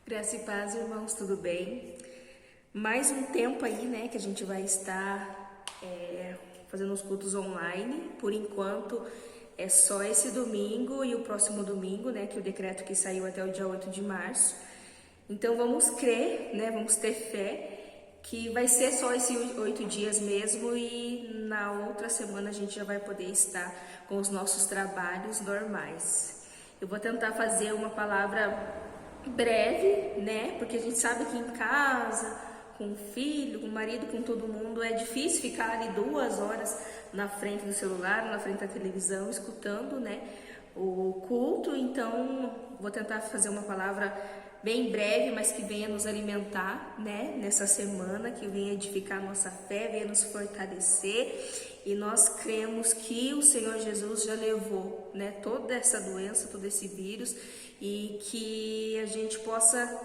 Graça e paz, irmãos, tudo bem? Mais um tempo aí, né, que a gente vai estar fazendo os cultos online. Por enquanto, é só esse domingo e o próximo domingo, né, que é o decreto que saiu até o dia 8 de março. Então, vamos crer, né, vamos ter fé que vai ser só esses 8 dias mesmo e na outra semana a gente já vai poder estar com os nossos trabalhos normais. Eu vou tentar fazer uma palavra breve, né? Porque a gente sabe que em casa, com o filho, com o marido, com todo mundo, é difícil ficar ali 2 horas na frente do celular, na frente da televisão, escutando, né, o culto. Então, vou tentar fazer uma palavra bem breve, mas que venha nos alimentar, né, nessa semana, que venha edificar a nossa fé, venha nos fortalecer. E nós cremos que o Senhor Jesus já levou, né, toda essa doença, todo esse vírus, e que a gente possa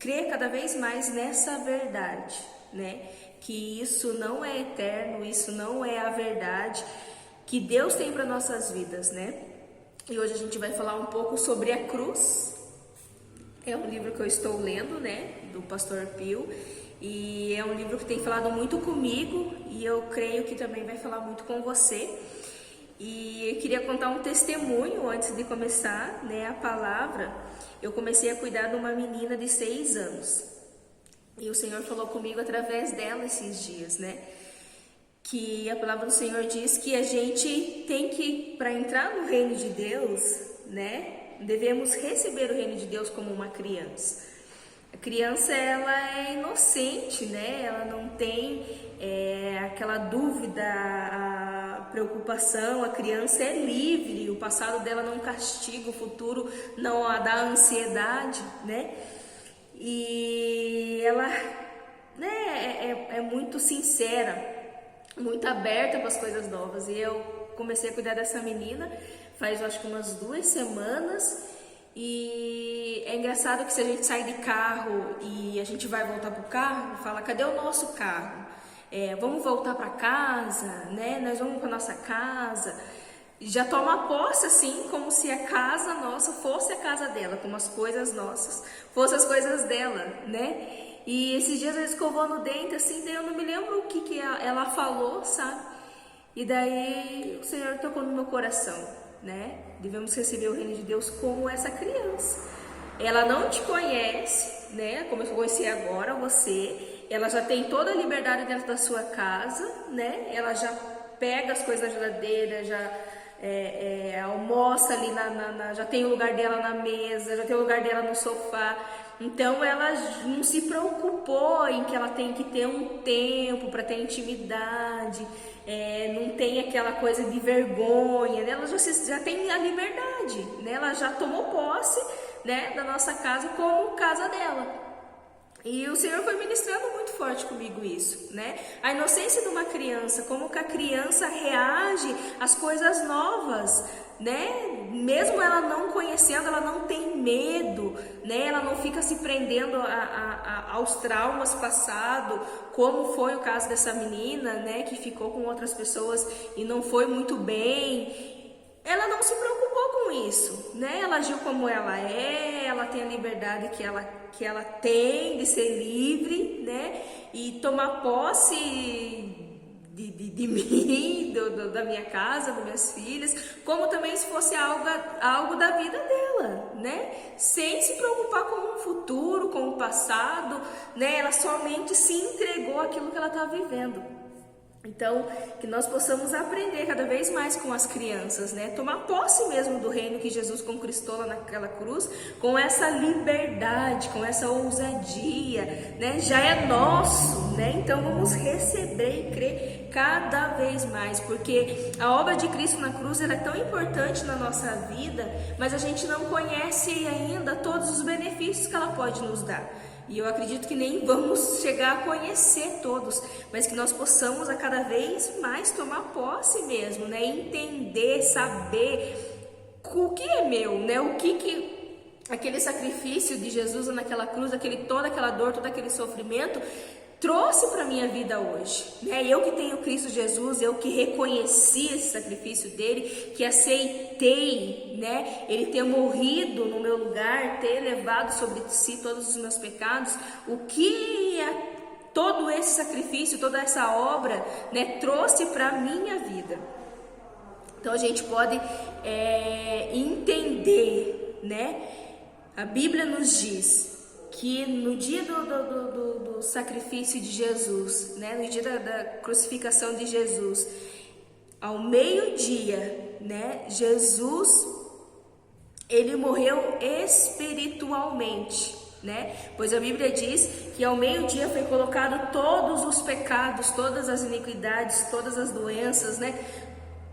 crer cada vez mais nessa verdade, né? Que isso não é eterno, isso não é a verdade que Deus tem para nossas vidas, né? E hoje a gente vai falar um pouco sobre a cruz. É um livro que eu estou lendo, né, do pastor Pio, e é um livro que tem falado muito comigo e eu creio que também vai falar muito com você. E eu queria contar um testemunho antes de começar, né, a palavra. Eu comecei a cuidar de uma menina de 6 anos e o Senhor falou comigo através dela esses dias, né, que a palavra do Senhor diz que a gente tem que, para entrar no reino de Deus, né, devemos receber o reino de Deus como uma criança. A criança, ela é inocente, né? Ela não tem aquela dúvida, a preocupação. A criança é livre, o passado dela não castiga, o futuro não a dá ansiedade, né? E ela, né, é muito sincera, muito aberta para as coisas novas. E eu comecei a cuidar dessa menina faz, eu acho que umas 2 semanas. E é engraçado que se a gente sai de carro e a gente vai voltar pro carro, fala, cadê o nosso carro? Vamos voltar para casa, né? Nós vamos para nossa casa. Já toma posse assim, como se a casa nossa fosse a casa dela, como as coisas nossas fossem as coisas dela, né? E esses dias ela escovou no dente assim, daí eu não me lembro o que ela falou, sabe? E daí o Senhor tocou no meu coração, né? Devemos receber o reino de Deus como essa criança. Ela não te conhece, né? Como eu conheci agora você. Ela já tem toda a liberdade dentro da sua casa, né? Ela já pega as coisas da geladeira, já almoça ali, já tem o lugar dela na mesa, já tem o lugar dela no sofá. Então ela não se preocupou em que ela tem que ter um tempo para ter intimidade, não tem aquela coisa de vergonha, né? Ela já tem a liberdade, né? Ela já tomou posse, né, da nossa casa como casa dela. E o Senhor foi ministrando muito forte comigo isso, né? A inocência de uma criança, como que a criança reage às coisas novas, né? Mesmo ela não conhecendo, ela não tem medo, né? Ela não fica se prendendo aos traumas passados, como foi o caso dessa menina, né? Que ficou com outras pessoas e não foi muito bem. Ela não se preocupou com isso, né? Ela agiu como ela tem a liberdade que ela tem de ser livre, né? E tomar posse de mim, da minha casa, das minhas filhas, como também se fosse algo da vida dela, né? Sem se preocupar com o futuro, com o passado, né? Ela somente se entregou àquilo que ela está vivendo. Então, que nós possamos aprender cada vez mais com as crianças, né? Tomar posse mesmo do reino que Jesus conquistou lá naquela cruz, com essa liberdade, com essa ousadia, né? Já é nosso, né? Então, vamos receber e crer cada vez mais, porque a obra de Cristo na cruz, ela é tão importante na nossa vida, mas a gente não conhece ainda todos os benefícios que ela pode nos dar. E eu acredito que nem vamos chegar a conhecer todos, mas que nós possamos a cada vez mais tomar posse mesmo, né? Entender, saber o que é meu, né? O que aquele sacrifício de Jesus naquela cruz, toda aquela dor, todo aquele sofrimento, trouxe para minha vida hoje, né? Eu que tenho Cristo Jesus, eu que reconheci esse sacrifício dele, que aceitei, né? Ele ter morrido no meu lugar, ter levado sobre si todos os meus pecados, o que todo esse sacrifício, toda essa obra, né, trouxe para a minha vida. Então a gente pode entender, né? A Bíblia nos diz que no dia do sacrifício de Jesus, né, no dia da crucificação de Jesus, ao meio-dia, né, Jesus, ele morreu espiritualmente, né? Pois a Bíblia diz que ao meio-dia foi colocado todos os pecados, todas as iniquidades, todas as doenças, né?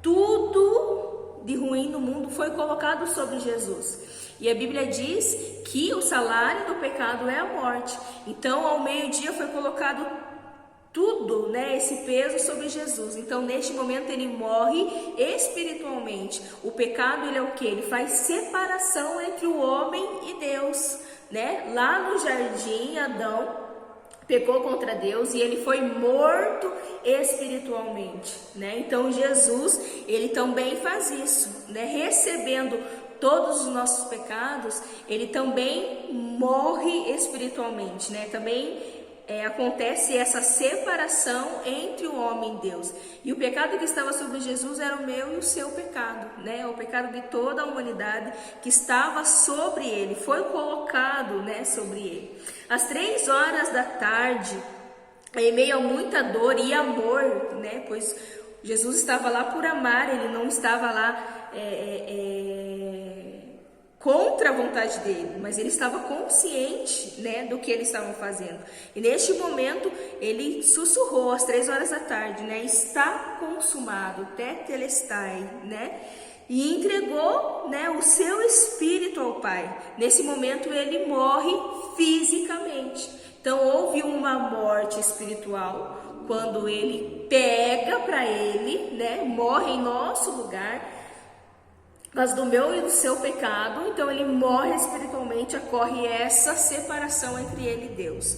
Tudo de ruim no mundo foi colocado sobre Jesus. E a Bíblia diz que o salário do pecado é a morte. Então, ao meio-dia foi colocado tudo, né, esse peso sobre Jesus. Então, neste momento, ele morre espiritualmente. O pecado, ele é o quê? Ele faz separação entre o homem e Deus, né? Lá no jardim, Adão pecou contra Deus e ele foi morto espiritualmente, né? Então Jesus, ele também faz isso, né? Recebendo todos os nossos pecados, ele também morre espiritualmente, né? Também acontece essa separação entre o homem e Deus. E o pecado que estava sobre Jesus era o meu e o seu pecado, né? O pecado de toda a humanidade que estava sobre ele, foi colocado, né, sobre ele. Às 3 horas da tarde, em meio a muita dor e amor, né? Pois Jesus estava lá por amar, ele não estava lá contra a vontade dele, mas ele estava consciente, né, do que eles estavam fazendo. E neste momento ele sussurrou às 3 horas da tarde, né, está consumado, tetelestai, né, e entregou, né, o seu espírito ao Pai. Nesse momento ele morre fisicamente. Então houve uma morte espiritual quando ele pega para ele, né, morre em nosso lugar, mas do meu e do seu pecado. Então ele morre espiritualmente, ocorre essa separação entre ele e Deus.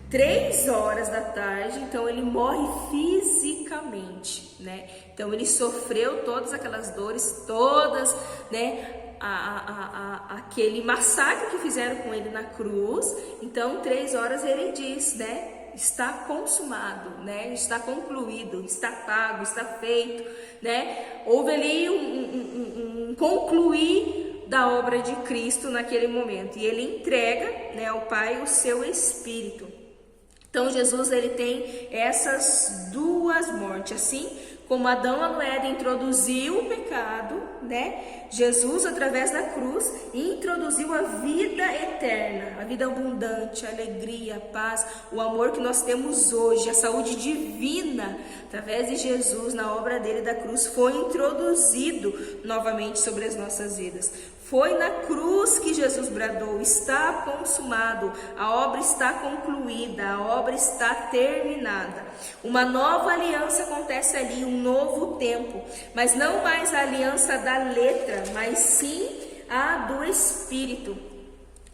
3 horas da tarde, então ele morre fisicamente, né? Então ele sofreu todas aquelas dores, todas, né? Aquele massacre que fizeram com ele na cruz. Então 3 horas ele diz, né? Está consumado, né? Está concluído, está pago, está feito, né? Houve ali um concluir da obra de Cristo naquele momento, e ele entrega, né, ao Pai o seu Espírito. Então Jesus, ele tem essas duas mortes, assim como Adão lá no Éden introduziu o pecado, né? Jesus, através da cruz, introduziu a vida eterna, a vida abundante, a alegria, a paz, o amor que nós temos hoje, a saúde divina, através de Jesus, na obra dele da cruz, foi introduzido novamente sobre as nossas vidas. Foi na cruz que Jesus bradou: está consumado, a obra está concluída, a obra está terminada. Uma nova aliança acontece ali, um novo tempo, mas não mais a aliança da letra, mas sim a do Espírito.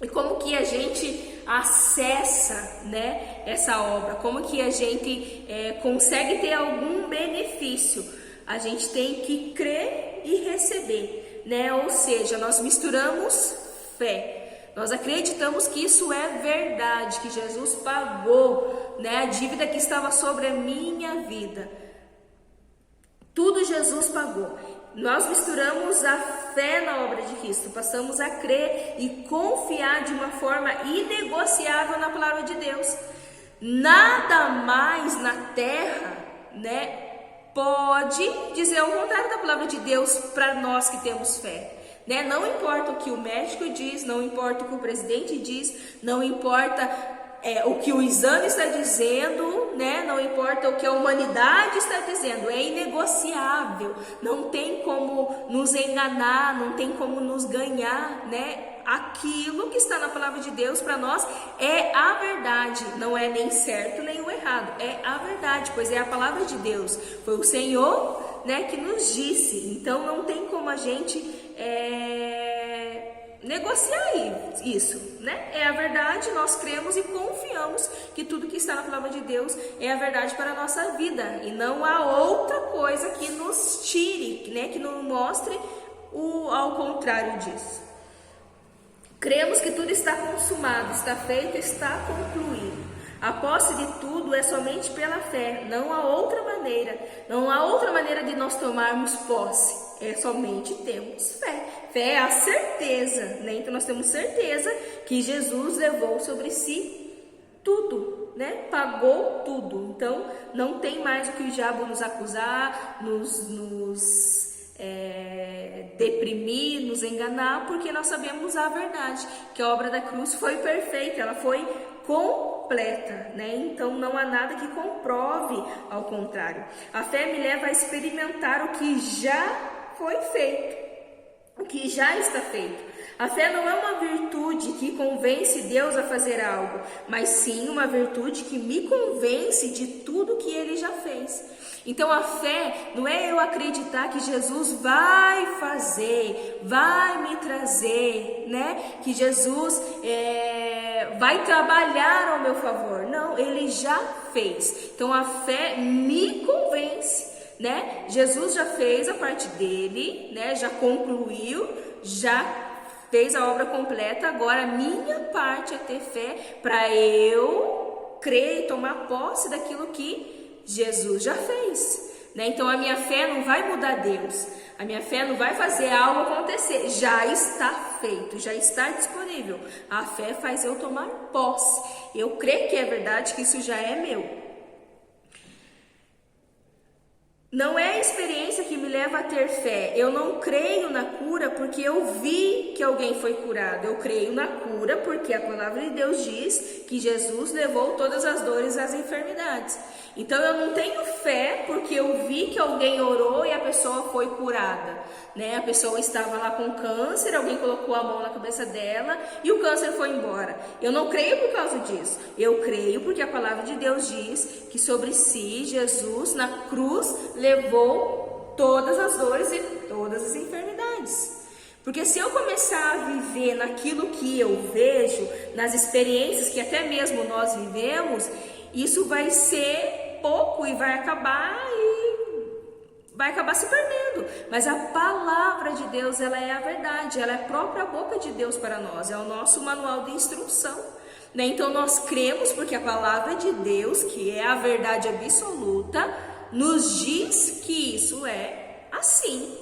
E como que a gente acessa, né, essa obra? Como que a gente consegue ter algum benefício? A gente tem que crer e receber, né? Ou seja, nós misturamos fé. Nós acreditamos que isso é verdade, que Jesus pagou, né, a dívida que estava sobre a minha vida. Tudo Jesus pagou. Nós misturamos a fé na obra de Cristo, passamos a crer e confiar de uma forma inegociável na palavra de Deus. Nada mais na terra, né, pode dizer o contrário da palavra de Deus para nós que temos fé. Né? Não importa o que o médico diz, não importa o que o presidente diz, não importa o que o exame está dizendo, né? Não importa o que a humanidade está dizendo, é inegociável, não tem como nos enganar, não tem como nos ganhar, né? Aquilo que está na palavra de Deus para nós é a verdade, não é nem certo nem o errado, é a verdade, pois é a palavra de Deus, foi o Senhor, né, que nos disse. Então não tem como a gente negociar isso, né? É a verdade, nós cremos e confiamos que tudo que está na palavra de Deus é a verdade para a nossa vida, e não há outra coisa que nos tire, né? Que nos mostre ao contrário disso. Cremos que tudo está consumado, está feito, está concluído. A posse de tudo é somente pela fé, não há outra maneira. Não há outra maneira de nós tomarmos posse, é somente termos fé. Fé é a certeza, né? Então nós temos certeza que Jesus levou sobre si tudo, né? Pagou tudo. Então não tem mais o que o diabo nos acusar, nos deprimir, nos enganar, porque nós sabemos a verdade, que a obra da cruz foi perfeita, ela foi completa, né? Então não há nada que comprove ao contrário. A fé me leva a experimentar o que já foi feito, o que já está feito. A fé não é uma virtude que convence Deus a fazer algo, mas sim uma virtude que me convence de tudo que Ele já fez. Então a fé não é eu acreditar que Jesus vai fazer, vai me trazer, né? Que Jesus vai trabalhar ao meu favor. Não, Ele já fez. Então a fé me convence, né? Jesus já fez a parte dele, né? Já concluiu, já fez a obra completa. Agora a minha parte é ter fé para eu crer e tomar posse daquilo que Jesus já fez, né? Então a minha fé não vai mudar Deus, a minha fé não vai fazer algo acontecer, já está feito, já está disponível. A fé faz eu tomar posse, eu creio que é verdade, que isso já é meu. Não é a experiência que me leva a ter fé. Eu não creio na cura porque eu vi que alguém foi curado. Eu creio na cura porque a palavra de Deus diz que Jesus levou todas as dores e as enfermidades. Então eu não tenho fé porque eu vi que alguém orou e a pessoa foi curada, né? A pessoa estava lá com câncer, alguém colocou a mão na cabeça dela e o câncer foi embora. Eu não creio por causa disso. Eu creio porque a palavra de Deus diz que sobre si Jesus na cruz levou todas as dores e todas as enfermidades. Porque se eu começar a viver naquilo que eu vejo, nas experiências que até mesmo nós vivemos, isso vai ser pouco e vai acabar se perdendo. Mas a palavra de Deus, ela é a verdade, ela é a própria boca de Deus para nós, é o nosso manual de instrução, né? Então nós cremos porque a palavra de Deus, que é a verdade absoluta, nos diz que isso é assim,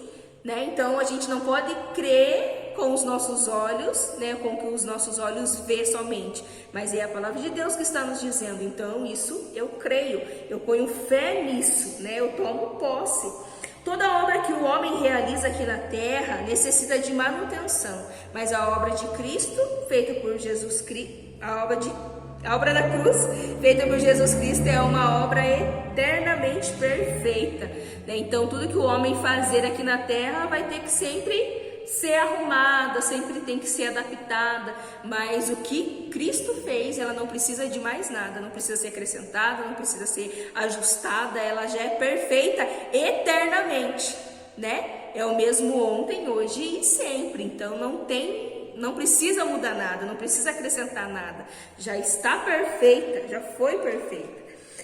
né? Então a gente não pode crer com os nossos olhos, né? Com o que os nossos olhos vê somente, mas é a palavra de Deus que está nos dizendo. Então isso eu creio, eu ponho fé nisso, né? Eu tomo posse. Toda obra que o homem realiza aqui na terra necessita de manutenção, mas a obra de Cristo, feita por Jesus Cristo, a obra da cruz, feita por Jesus Cristo, é uma obra eternamente perfeita, né? Então tudo que o homem fazer aqui na terra vai ter que sempre ser arrumada, sempre tem que ser adaptada, mas o que Cristo fez, ela não precisa de mais nada, não precisa ser acrescentada, não precisa ser ajustada, ela já é perfeita eternamente, né? É o mesmo ontem, hoje e sempre. Então não precisa mudar nada, não precisa acrescentar nada, já está perfeita, já foi perfeita.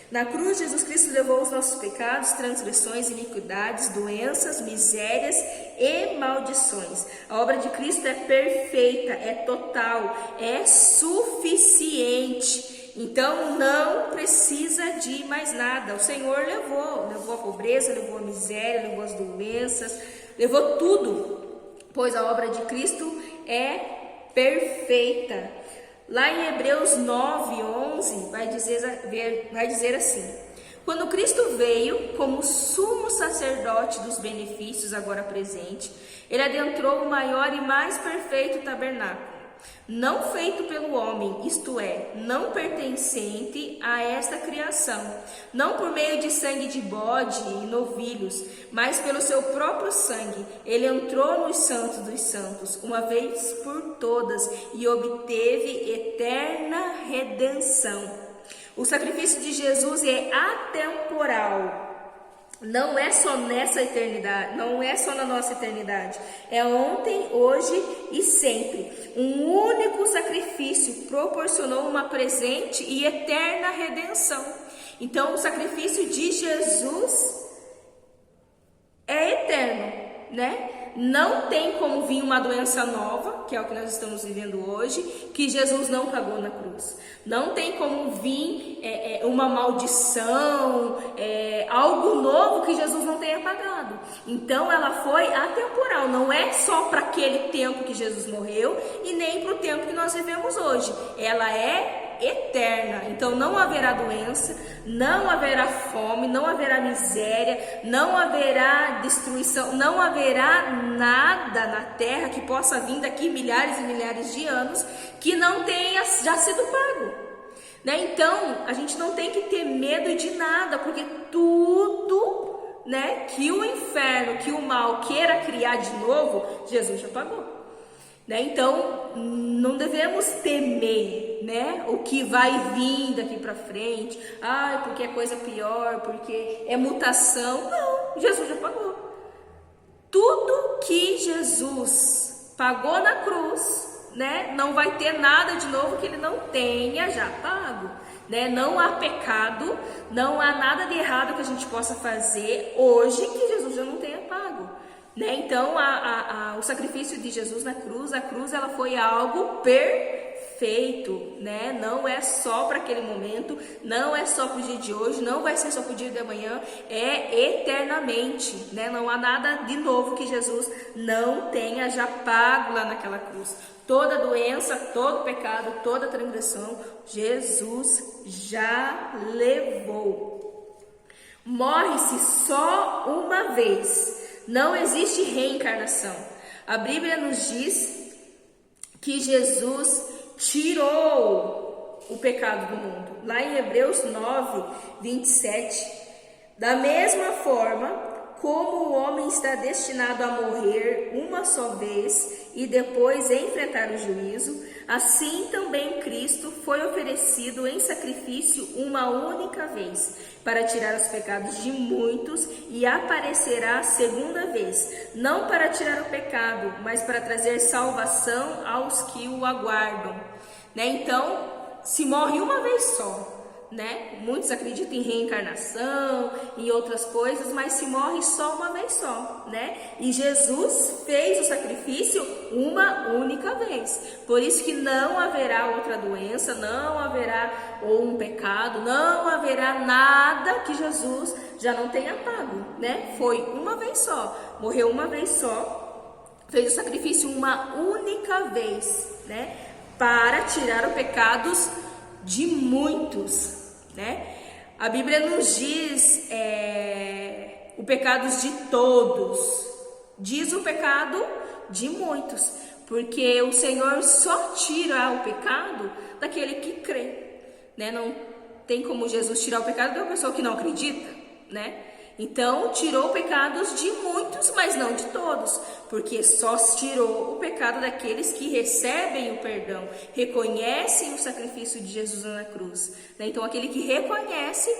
Na cruz, Jesus Cristo levou os nossos pecados, transgressões, iniquidades, doenças, misérias e maldições. A obra de Cristo é perfeita, é total, é suficiente. Então não precisa de mais nada. O Senhor levou a pobreza, levou a miséria, levou as doenças, levou tudo, pois a obra de Cristo é perfeita. Lá em Hebreus 9:11 vai dizer assim: quando Cristo veio como sumo sacerdote dos benefícios agora presente, ele adentrou o maior e mais perfeito tabernáculo, não feito pelo homem, isto é, não pertencente a esta criação, não por meio de sangue de bode e novilhos, mas pelo seu próprio sangue. Ele entrou nos santos dos santos, uma vez por todas, e obteve eterna redenção. O sacrifício de Jesus é atemporal. não é só nessa eternidade, não é só na nossa eternidade, é ontem, hoje e sempre. Um único sacrifício proporcionou uma presente e eterna redenção. Então, o sacrifício de Jesus é eterno, né? Não tem como vir uma doença nova, que é o que nós estamos vivendo hoje, que Jesus não pagou na cruz. Não tem como vir uma maldição, algo novo que Jesus não tenha pagado. Então ela foi atemporal, não é só para aquele tempo que Jesus morreu e nem para o tempo que nós vivemos hoje. Ela é eterna, então não haverá doença, não haverá fome, não haverá miséria, não haverá destruição, não haverá nada na terra que possa vir daqui milhares e milhares de anos que não tenha já sido pago, né? Então a gente não tem que ter medo de nada, porque tudo, né, que o inferno, que o mal queira criar de novo, Jesus já pagou. Né? Então, não devemos temer, né, o que vai vir daqui para frente, porque é coisa pior, porque é mutação. Não, Jesus já pagou. Tudo que Jesus pagou na cruz, né, não vai ter nada de novo que ele não tenha já pago. Né? Não há pecado, não há nada de errado que a gente possa fazer hoje que Jesus já não tenha pago. Né? Então, o sacrifício de Jesus na cruz, a cruz ela foi algo perfeito, né? Não é só para aquele momento, não é só para o dia de hoje, não vai ser só para o dia de amanhã, é eternamente, né? Não há nada de novo que Jesus não tenha já pago lá naquela cruz. Toda doença, todo pecado, toda transgressão, Jesus já levou. Morre-se só uma vez. Não existe reencarnação. A Bíblia nos diz que Jesus tirou o pecado do mundo. Lá em Hebreus 9, 27, da mesma forma como o homem está destinado a morrer uma só vez e depois enfrentar o juízo, assim também Cristo foi oferecido em sacrifício uma única vez, para tirar os pecados de muitos, e aparecerá segunda vez, não para tirar o pecado, mas para trazer salvação aos que o aguardam. Né? Então, se morre uma vez só. Né? Muitos acreditam em reencarnação, em outras coisas, mas se morre só uma vez só, né? E Jesus fez o sacrifício uma única vez. Por isso que não haverá outra doença, não haverá um pecado, não haverá nada que Jesus já não tenha pago, né? Foi uma vez só, morreu uma vez só, fez o sacrifício uma única vez, né? Para tirar os pecados de muitos, né? A Bíblia nos diz o pecado de todos, diz o pecado de muitos, porque o Senhor só tira o pecado daquele que crê, né? Não tem como Jesus tirar o pecado de uma pessoa que não acredita, né? Então, tirou pecados de muitos, mas não de todos, porque só tirou o pecado daqueles que recebem o perdão, reconhecem o sacrifício de Jesus na cruz. Né? Então, aquele que reconhece,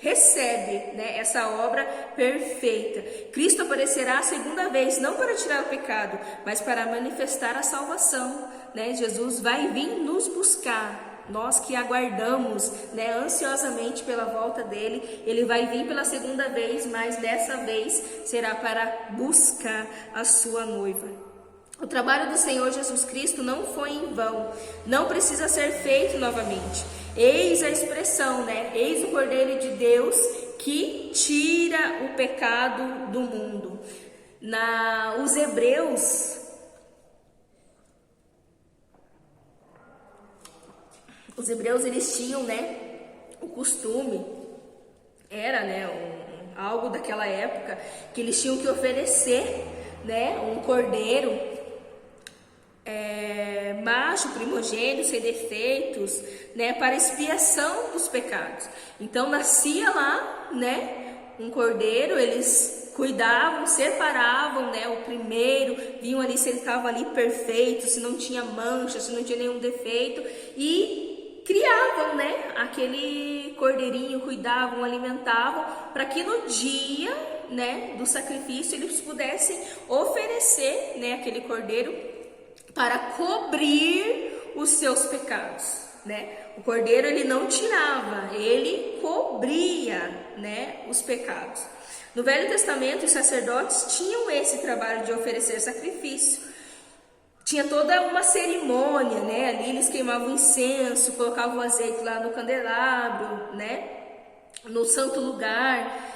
recebe, né, essa obra perfeita. Cristo aparecerá a segunda vez, não para tirar o pecado, mas para manifestar a salvação. Né? Jesus vai vir nos buscar. Nós que aguardamos, né, ansiosamente pela volta dele, ele vai vir pela segunda vez, mas dessa vez será para buscar a sua noiva. O trabalho do Senhor Jesus Cristo não foi em vão, não precisa ser feito novamente. Eis a expressão, né? Eis o Cordeiro de Deus que tira o pecado do mundo. Os hebreus eles tinham, né, o costume, era, né, algo daquela época, que eles tinham que oferecer, né, um cordeiro macho, primogênito, sem defeitos, né, para expiação dos pecados. Então nascia lá, né, um cordeiro, eles cuidavam, separavam, né, o primeiro, viam ali se ele estava ali perfeito, se não tinha mancha, se não tinha nenhum defeito, e criavam, né, aquele cordeirinho, cuidavam, alimentavam, para que no dia, né, do sacrifício eles pudessem oferecer, né, aquele cordeiro para cobrir os seus pecados, né? O cordeiro ele não tirava, ele cobria, né, os pecados. No Velho Testamento, os sacerdotes tinham esse trabalho de oferecer sacrifício. Tinha toda uma cerimônia, né? Ali eles queimavam incenso, colocavam o azeite lá no candelabro, né? No santo lugar.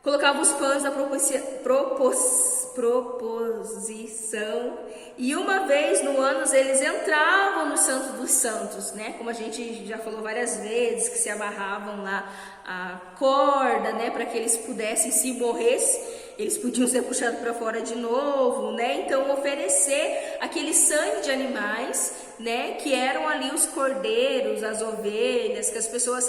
Colocavam os pães da proposição. E uma vez no ano eles entravam no Santo dos Santos, né? Como a gente já falou várias vezes, que se amarravam lá a corda, né? Para que eles pudessem, se morresse, eles podiam ser puxados para fora de novo, né? Então oferecer aquele sangue de animais, né? Que eram ali os cordeiros, as ovelhas, que as pessoas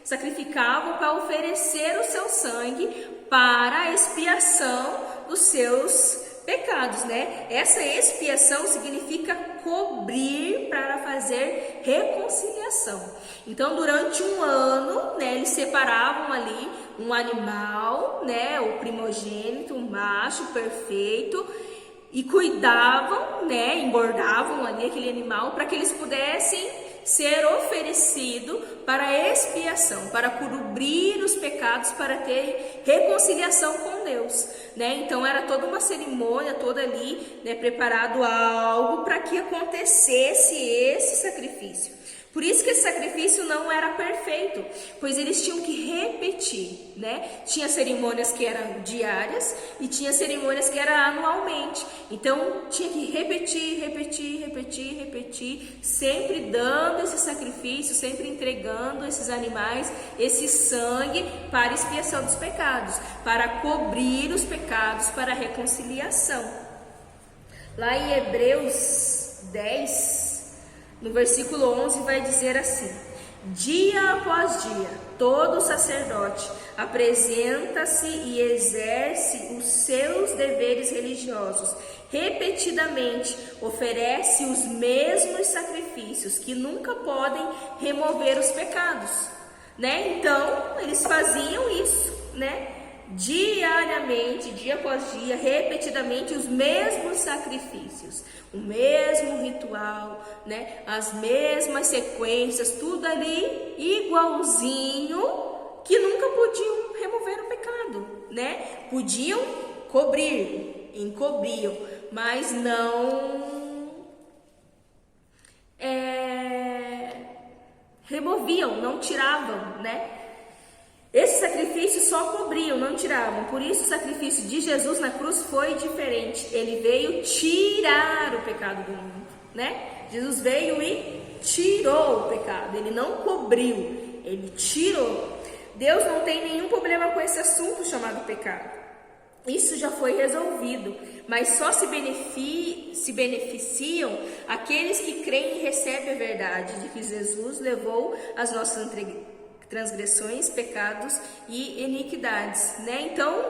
sacrificavam para oferecer o seu sangue para a expiação dos seus pecados, né? Essa expiação significa cobrir para fazer reconciliação. Então, durante um ano, né, eles separavam ali um animal, né, o primogênito, um macho perfeito, e cuidavam, né, engordavam ali aquele animal para que eles pudessem ser oferecido para expiação, para cobrir os pecados, para ter reconciliação com Deus, né? Então era toda uma cerimônia, toda ali, né, preparado algo para que acontecesse esse sacrifício. Por isso que esse sacrifício não era perfeito, pois eles tinham que repetir, né? Tinha cerimônias que eram diárias e tinha cerimônias que eram anualmente. Então tinha que repetir, sempre dando esse sacrifício, sempre entregando esses animais, esse sangue para expiação dos pecados, para cobrir os pecados, para a reconciliação. Lá em Hebreus 10, no versículo 11 vai dizer assim: dia após dia, todo sacerdote apresenta-se e exerce os seus deveres religiosos. Repetidamente oferece os mesmos sacrifícios que nunca podem remover os pecados, né? Então, eles faziam isso, né? Diariamente, dia após dia, repetidamente os mesmos sacrifícios, o mesmo ritual, né? As mesmas sequências, tudo ali igualzinho, que nunca podiam remover o pecado, né? Podiam cobrir, encobriam, mas não removiam, não tiravam, né? Esse sacrifício só cobriam, não tiravam. Por isso o sacrifício de Jesus na cruz foi diferente. Ele veio tirar o pecado do mundo, né? Jesus veio e tirou o pecado. Ele não cobriu, ele tirou. Deus não tem nenhum problema com esse assunto chamado pecado. Isso já foi resolvido, mas só se beneficiam aqueles que creem e recebem a verdade de que Jesus levou as nossas transgressões, pecados e iniquidades, né? Então,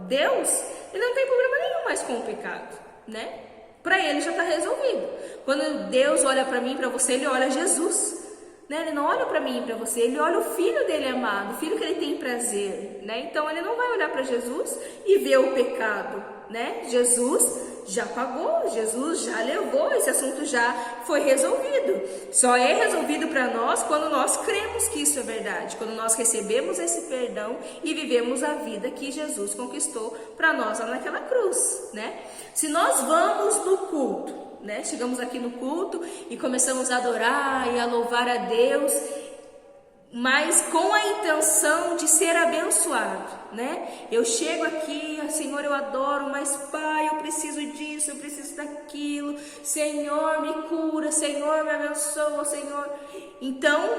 Deus, ele não tem problema nenhum mais com o pecado, né? Para ele já está resolvido. Quando Deus olha para mim e para você, ele olha Jesus, né? Ele não olha para mim e para você, ele olha o filho dele amado, o filho que ele tem prazer, né? Então, ele não vai olhar para Jesus e ver o pecado, né? Jesus já pagou, Jesus já levou, esse assunto já foi resolvido. Só é resolvido para nós quando nós cremos que isso é verdade, quando nós recebemos esse perdão e vivemos a vida que Jesus conquistou para nós lá naquela cruz, né? Se nós vamos no culto, né? Chegamos aqui no culto e começamos a adorar e a louvar a Deus, mas com a intenção de ser abençoado, né? Eu chego aqui, Senhor, eu adoro, mas Pai, eu preciso disso, eu preciso daquilo, Senhor, me cura, Senhor, me abençoa, Senhor. Então,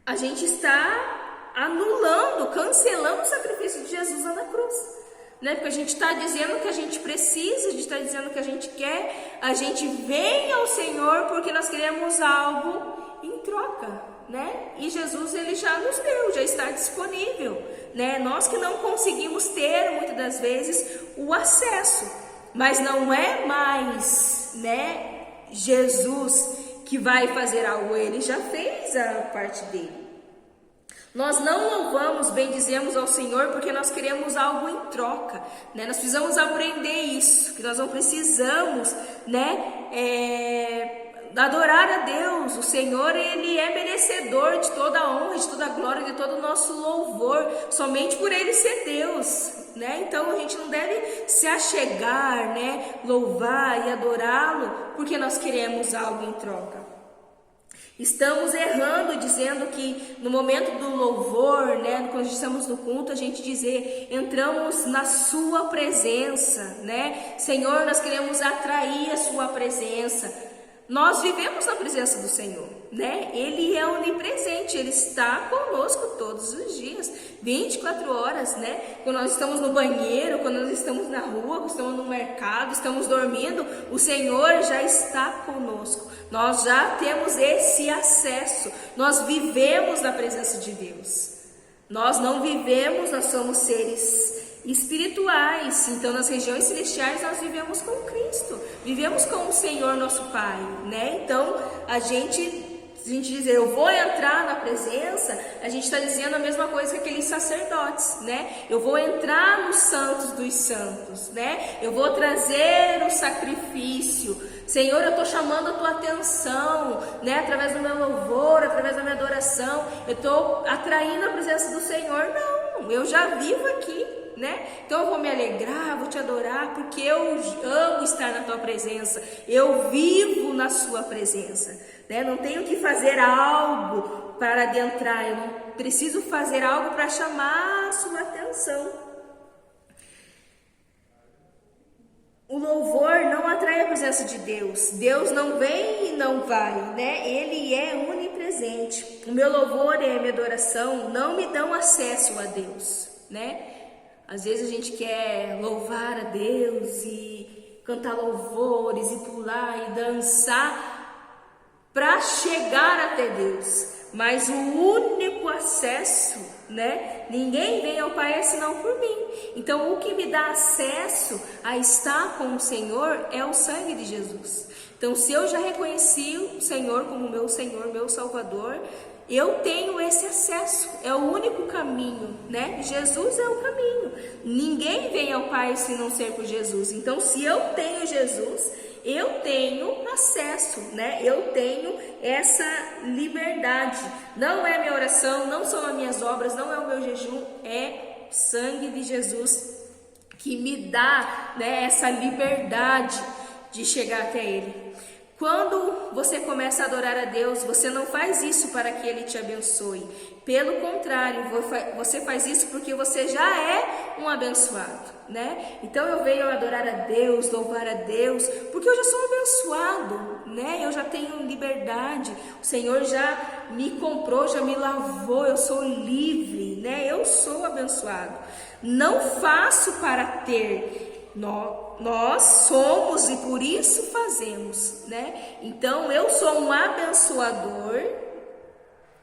a gente está anulando, cancelando o sacrifício de Jesus lá na cruz, né? Porque a gente está dizendo que a gente precisa, a gente está dizendo que a gente quer, a gente vem ao Senhor porque nós queremos algo em troca, né? E Jesus, ele já nos deu, já está disponível, né? Nós que não conseguimos ter muitas das vezes o acesso, mas não é mais, né, Jesus que vai fazer algo, ele já fez a parte dele. Nós não louvamos, bendizemos ao Senhor porque nós queremos algo em troca, né? Nós precisamos aprender isso, que nós não precisamos, né, adorar a Deus. O Senhor, ele é merecedor de toda a honra, de toda a glória, de todo o nosso louvor, somente por ele ser Deus, né? Então a gente não deve se achegar, né, louvar e adorá-lo porque nós queremos algo em troca. Estamos errando dizendo que no momento do louvor, né, quando estamos no culto, a gente dizer, entramos na sua presença, né? Senhor, nós queremos atrair a sua presença. Nós vivemos na presença do Senhor, né? Ele é onipresente, Ele está conosco todos os dias, 24 horas, né? Quando nós estamos no banheiro, quando nós estamos na rua, quando estamos no mercado, estamos dormindo, o Senhor já está conosco. Nós já temos esse acesso, nós vivemos na presença de Deus. Nós não vivemos, nós somos seres espirituais, então nas regiões celestiais nós vivemos com Cristo, vivemos com o Senhor nosso Pai, né? Então a gente dizer eu vou entrar na presença, a gente está dizendo a mesma coisa que aqueles sacerdotes, né? Eu vou entrar nos santos dos santos, né? Eu vou trazer o sacrifício. Senhor, eu estou chamando a tua atenção, né? Através do meu louvor, através da minha adoração, eu estou atraindo a presença do Senhor. Não, eu já vivo aqui, né? Então eu vou me alegrar, vou te adorar, porque eu amo estar na tua presença, eu vivo na sua presença, né? Não tenho que fazer algo para adentrar, eu não preciso fazer algo para chamar a sua atenção. O louvor não atrai a presença de Deus. Deus não vem e não vai, né? Ele é onipresente. O meu louvor e a minha adoração não me dão acesso a Deus, né? Às vezes a gente quer louvar a Deus e cantar louvores e pular e dançar para chegar até Deus. Mas o único acesso, né? Ninguém vem ao Pai senão por mim. Então o que me dá acesso a estar com o Senhor é o sangue de Jesus. Então se eu já reconheci o Senhor como meu Senhor, meu Salvador, eu tenho esse acesso, é o único caminho, né? Jesus é o caminho. Ninguém vem ao Pai se não ser por Jesus. Então se eu tenho Jesus, eu tenho acesso, né? Eu tenho essa liberdade. Não é minha oração, não são as minhas obras, não é o meu jejum, é o sangue de Jesus que me dá, né, essa liberdade de chegar até Ele. Quando você começa a adorar a Deus, você não faz isso para que Ele te abençoe. Pelo contrário, você faz isso porque você já é um abençoado, né? Então eu venho adorar a Deus, louvar a Deus, porque eu já sou abençoado, né? Eu já tenho liberdade, o Senhor já me comprou, já me lavou, eu sou livre, né? Eu sou abençoado. Não faço para ter. Nós somos e por isso fazemos, né? Então eu sou um abençoador,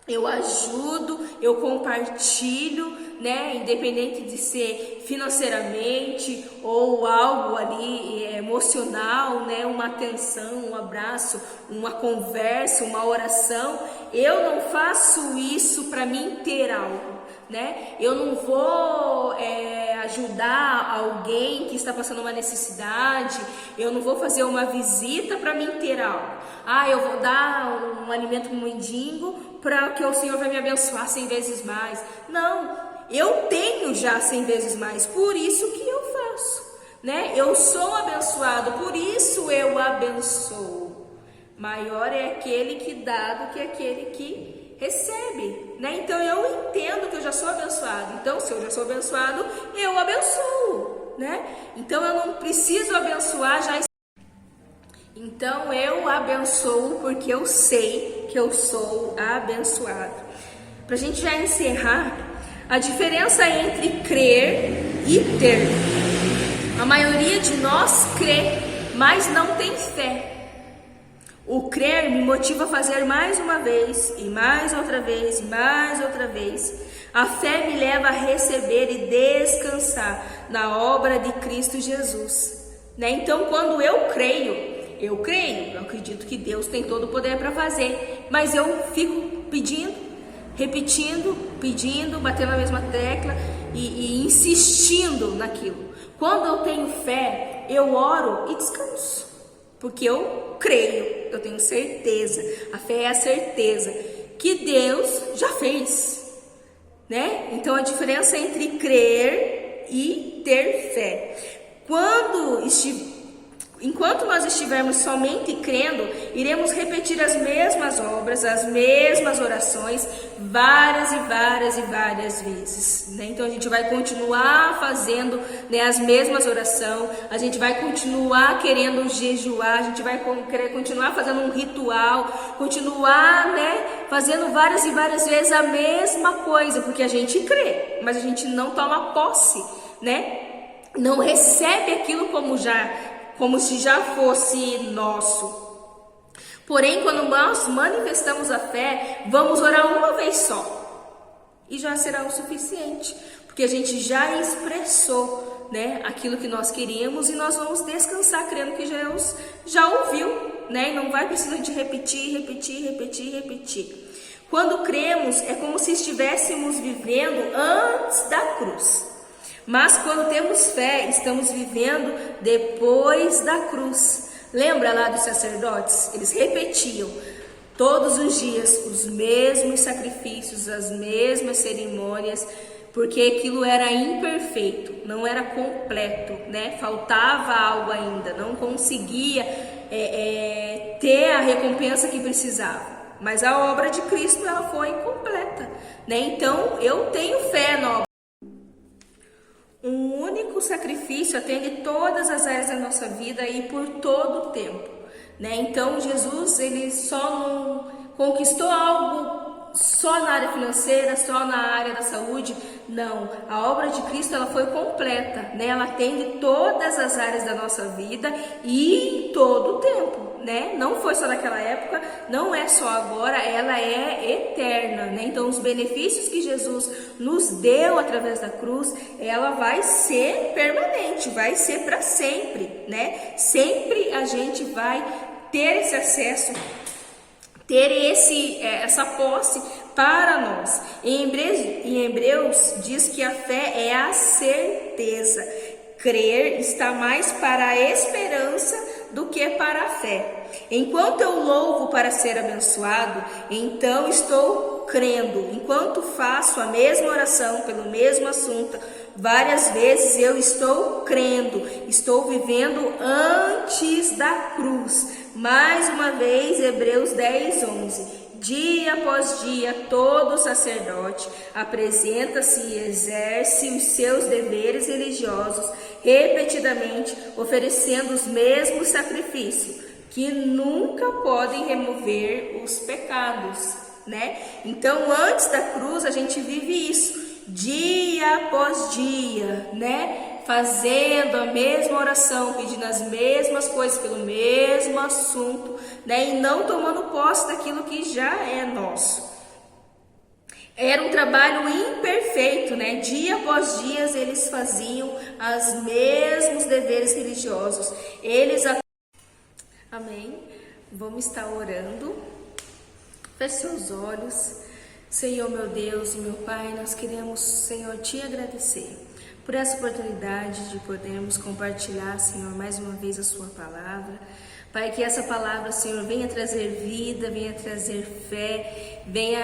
eu ajudo, eu compartilho, né? Independente de ser financeiramente ou algo ali emocional, né? Uma atenção, um abraço, uma conversa, uma oração. Eu não faço isso para mim ter algo, né? Eu não vou ajudar alguém que está passando uma necessidade, eu não vou fazer uma visita para mim ter algo. Eu vou dar um alimento para um mendigo para que o Senhor vai me abençoar 100 vezes mais. Não, eu tenho já 100 vezes mais, por isso que eu faço, né? Eu sou abençoado, por isso eu abençoo. Maior é aquele que dá do que aquele que recebe, né? Então eu entendo que eu já sou abençoado. Então se eu já sou abençoado, eu abençoo, né? Então eu não preciso abençoar já. Então eu abençoo porque eu sei que eu sou abençoado. Pra gente já encerrar, a diferença entre crer e ter. A maioria de nós crê, mas não tem fé. O crer me motiva a fazer mais uma vez, e mais outra vez, e mais outra vez. A fé me leva a receber e descansar na obra de Cristo Jesus, né? Então, quando eu creio, Eu creio, eu acredito que Deus tem todo o poder para fazer, mas eu fico pedindo, repetindo, pedindo, batendo na mesma tecla e insistindo naquilo. Quando eu tenho fé, eu oro e descanso, porque eu creio, eu tenho certeza. A fé é a certeza que Deus já fez, né? Então a diferença entre crer e ter fé. Enquanto nós estivermos somente crendo, iremos repetir as mesmas obras, as mesmas orações, várias e várias e várias vezes, né? Então a gente vai continuar fazendo, né, as mesmas orações, a gente vai continuar querendo jejuar, a gente vai querer continuar fazendo um ritual, continuar, né, fazendo várias e várias vezes a mesma coisa, porque a gente crê, mas a gente não toma posse, né? Não recebe aquilo como se já fosse nosso. Porém, quando nós manifestamos a fé, vamos orar uma vez só e já será o suficiente, porque a gente já expressou, né, aquilo que nós queríamos, e nós vamos descansar crendo que Deus já ouviu, né, e não vai precisar de repetir. Quando cremos, é como se estivéssemos vivendo antes da cruz. Mas quando temos fé, estamos vivendo depois da cruz. Lembra lá dos sacerdotes? Eles repetiam todos os dias os mesmos sacrifícios, as mesmas cerimônias, porque aquilo era imperfeito, não era completo, né? Faltava algo ainda, não conseguia ter a recompensa que precisava. Mas a obra de Cristo, ela foi completa, né? Então eu tenho fé na obra. Um único sacrifício atende todas as áreas da nossa vida e por todo o tempo, né? Então Jesus, ele só não conquistou algo só na área financeira, só na área da saúde. Não, a obra de Cristo, ela foi completa, né? Ela atende todas as áreas da nossa vida e em todo o tempo, né? Não foi só naquela época, não é só agora, ela é eterna, né? Então os benefícios que Jesus nos deu através da cruz, ela vai ser permanente, vai ser para sempre, né? Sempre a gente vai ter esse acesso, ter essa posse para nós. Em Hebreus diz que a fé é a certeza. Crer está mais para a esperança do que para a fé. Enquanto eu louvo para ser abençoado, então estou crendo. Enquanto faço a mesma oração pelo mesmo assunto várias vezes, eu estou crendo. Estou vivendo antes da cruz. Mais uma vez, Hebreus 10:11. Dia após dia, todo sacerdote apresenta-se e exerce os seus deveres religiosos repetidamente, oferecendo os mesmos sacrifícios, que nunca podem remover os pecados, né? Então, antes da cruz, a gente vive isso, dia após dia, né? Fazendo a mesma oração, pedindo as mesmas coisas pelo mesmo assunto, né? E não tomando posse daquilo que já é nosso. Era um trabalho imperfeito, né? Dia após dia eles faziam os mesmos deveres religiosos. Amém? Vamos estar orando. Feche seus olhos. Senhor, meu Deus e meu Pai, nós queremos, Senhor, te agradecer por essa oportunidade de podermos compartilhar, Senhor, mais uma vez a sua palavra. Pai, que essa palavra, Senhor, venha trazer vida, venha trazer fé, venha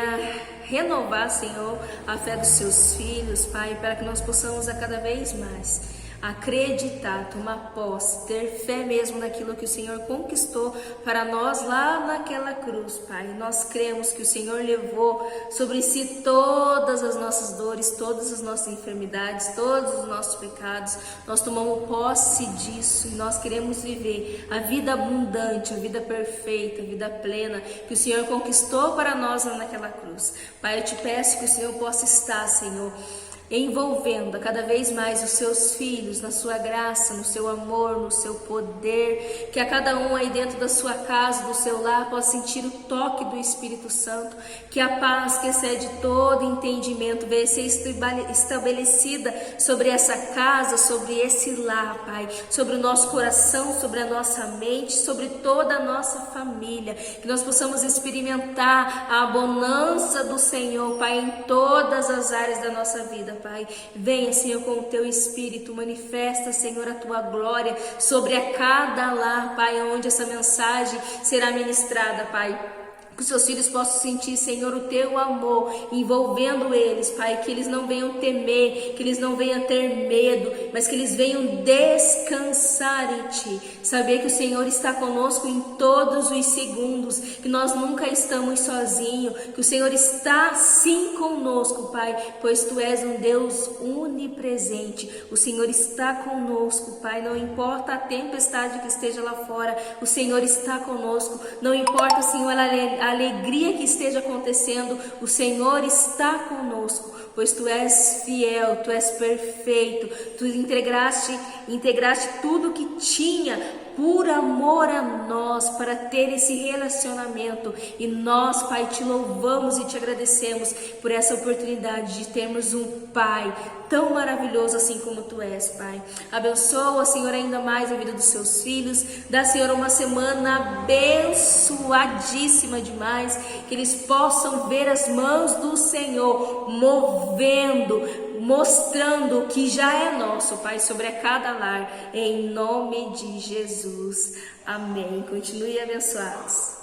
renovar, Senhor, a fé dos seus filhos, Pai, para que nós possamos a cada vez mais acreditar, tomar posse, ter fé mesmo naquilo que o Senhor conquistou para nós lá naquela cruz, Pai. Nós cremos que o Senhor levou sobre si todas as nossas dores, todas as nossas enfermidades, todos os nossos pecados. Nós tomamos posse disso e nós queremos viver a vida abundante, a vida perfeita, a vida plena que o Senhor conquistou para nós lá naquela cruz. Pai, eu te peço que o Senhor possa estar, Senhor, envolvendo cada vez mais os seus filhos na sua graça, no seu amor, no seu poder, que a cada um aí dentro da sua casa, do seu lar, possa sentir o toque do Espírito Santo, que a paz que excede todo entendimento venha ser estabelecida sobre essa casa, sobre esse lar, Pai, sobre o nosso coração, sobre a nossa mente, sobre toda a nossa família, que nós possamos experimentar a bonança do Senhor, Pai, em todas as áreas da nossa vida, Pai. Venha, Senhor, com o teu Espírito, manifesta, Senhor, a tua glória sobre a cada lar, Pai, onde essa mensagem será ministrada, Pai. Que os seus filhos possam sentir, Senhor, o teu amor envolvendo eles, Pai, que eles não venham temer, que eles não venham ter medo, mas que eles venham descansar em Ti, saber que o Senhor está conosco em todos os segundos, que nós nunca estamos sozinhos, que o Senhor está sim conosco, Pai, pois Tu és um Deus onipresente, o Senhor está conosco, Pai, não importa a tempestade que esteja lá fora, o Senhor está conosco, não importa, Senhor, a alegria que esteja acontecendo, o Senhor está conosco, pois Tu és fiel, Tu és perfeito, Tu integraste tudo que tinha por amor a nós, para ter esse relacionamento, e nós, Pai, Te louvamos e Te agradecemos por essa oportunidade de termos um Pai tão maravilhoso assim como Tu és, Pai. Abençoa, Senhor, ainda mais a vida dos Seus filhos, dá, Senhor, uma semana abençoadíssima demais, que eles possam ver as mãos do Senhor movendo, mostrando o que já é nosso, Pai, sobre a cada lar, em nome de Jesus. Amém. Continue abençoados.